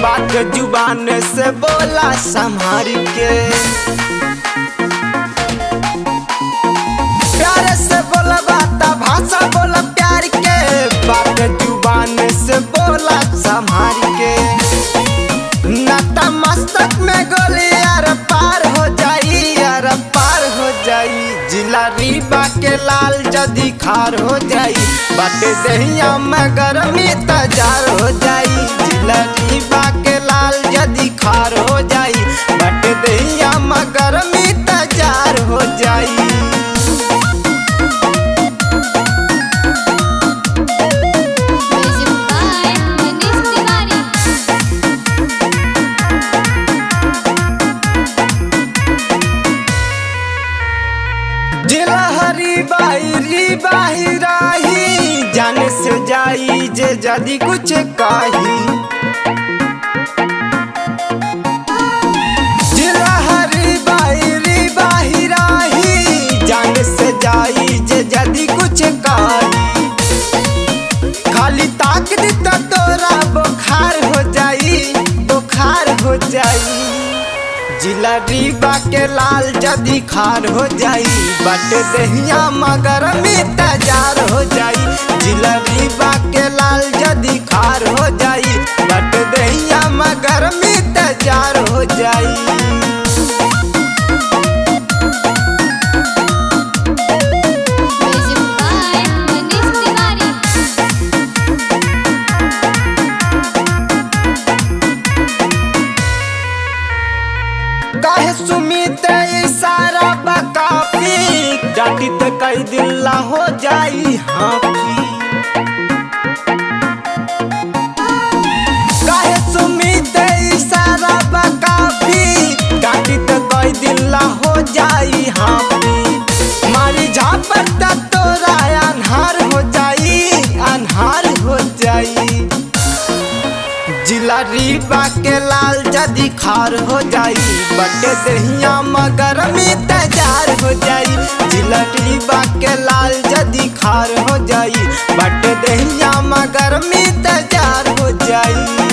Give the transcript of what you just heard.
बात जुबान से बोला संभाल के, प्यार से बोला बात भाषा बोला प्यार के, बात जुबान से बोला संभाल के। नाता मस्तक में गोली यार पार हो जाई, यार पार हो जाई। जिला रीबा के लाल जदी खार हो जाई, बाटे दहिया में गरमी तजार हो जाई। जिला रीबा के लाल जदी खार हो जाई, बाटे दहिया में गरमी तजार हो जाई। जिला रीबा ही राही, जाने से जाई जे जदी कुछ काही। जिला रीबा ही राही, जाने से जाई जे जदी कुछ काही। खाली ताक दी तो तोरा बुखार हो जाई, बुखार हो जाई। जिला रीबा के लाल जदी खार हो जाई, बट दहिया मगर में तजार हो जाई। जिला रीबा के लाल जदी खार हो जाई, बट दहिया मगर में तजार हो जाई। काहे सुमित इशारा बकाफी, डाटी त कई दिल्ला हो जाई हाफी। काहे सुमित इशारा बकाफी, डाटी त कई दिल्ला हो जाई हाफी। मारी झापर त तोरा अनहार हो जाई, अनहार हो जाई। जिला रीबा के लाल जदी खार हो जाई, बट दहिया मगर में तजार हो जाई। जिला रीबा के लाल जदी खार हो जाई, बट दहिया मगर में तजार हो जाई।